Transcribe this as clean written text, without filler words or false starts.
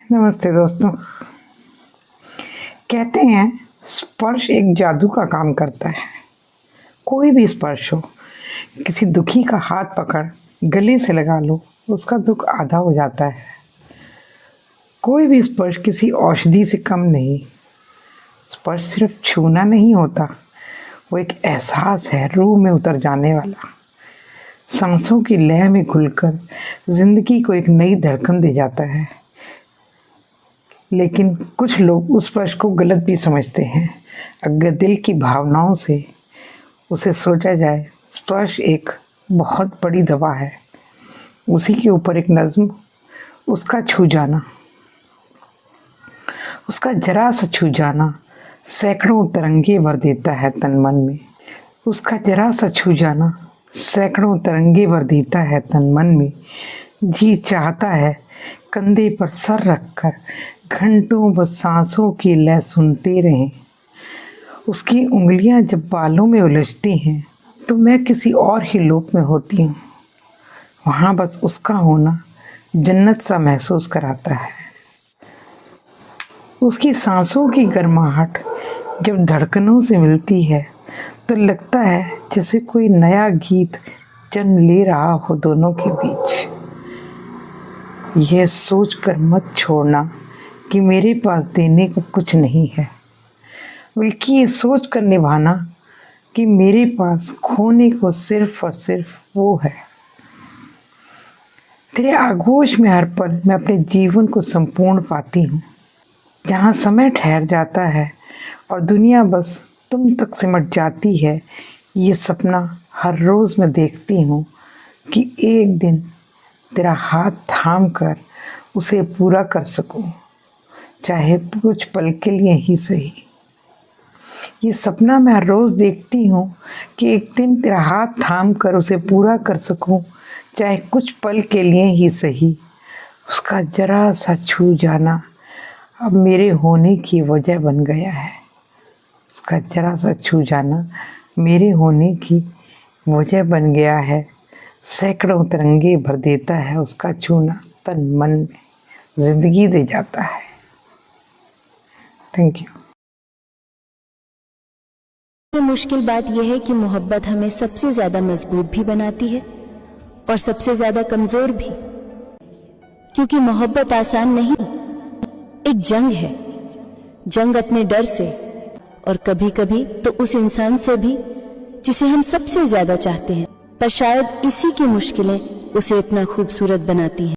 नमस्ते दोस्तों। कहते हैं स्पर्श एक जादू का काम करता है। कोई भी स्पर्श हो, किसी दुखी का हाथ पकड़ गले से लगा लो, उसका दुख आधा हो जाता है। कोई भी स्पर्श किसी औषधि से कम नहीं। स्पर्श सिर्फ छूना नहीं होता, वो एक एहसास है रूह में उतर जाने वाला। सांसों की लय में घुलकर जिंदगी को एक नई धड़कन दे जाता है। लेकिन कुछ लोग उस स्पर्श को गलत भी समझते हैं। अगर दिल की भावनाओं से उसे सोचा जाए, स्पर्श एक बहुत बड़ी दवा है। उसी के ऊपर एक नज़्म, उसका छू जाना, उसका जरा सा छू जाना सैकड़ों तरंगे भर देता है तन मन में। उसका जरा सा छू जाना सैकड़ों तरंगे भर देता है तन मन में। जी चाहता है कंधे पर सर रखकर घंटों बस सांसों की लय सुनते रहें। उसकी उंगलियां जब बालों में उलझती हैं तो मैं किसी और ही लोक में होती हूँ। वहाँ बस उसका होना जन्नत सा महसूस कराता है। उसकी सांसों की गर्माहट जब धड़कनों से मिलती है तो लगता है जैसे कोई नया गीत जन्म ले रहा हो दोनों के बीच। यह सोच कर मत छोड़ना कि मेरे पास देने को कुछ नहीं है, बल्कि ये सोच कर निभाना कि मेरे पास खोने को सिर्फ और सिर्फ वो है। तेरे आगोश में हर पल मैं अपने जीवन को संपूर्ण पाती हूँ। जहाँ समय ठहर जाता है और दुनिया बस तुम तक सिमट जाती है, ये सपना हर रोज़ मैं देखती हूँ कि एक दिन तेरा हाथ थाम कर उसे पूरा कर सकूं, चाहे कुछ पल के लिए ही सही। ये सपना मैं हर रोज़ देखती हूँ कि एक दिन तेरा हाथ थाम कर उसे पूरा कर सकूं, चाहे कुछ पल के लिए ही सही। उसका जरा सा छू जाना अब मेरे होने की वजह बन गया है। उसका जरा सा छू जाना मेरे होने की वजह बन गया है। सैकड़ों तरंगे भर देता है उसका छूना, तन मन में जिंदगी दे जाता है। Thank you. मुश्किल बात यह है कि मोहब्बत हमें सबसे ज्यादा मजबूत भी बनाती है और सबसे ज्यादा कमजोर भी, क्योंकि मोहब्बत आसान नहीं, एक जंग है। जंग अपने डर से, और कभी कभी तो उस इंसान से भी जिसे हम सबसे ज्यादा चाहते हैं। पर शायद इसी की मुश्किलें उसे इतना खूबसूरत बनाती हैं।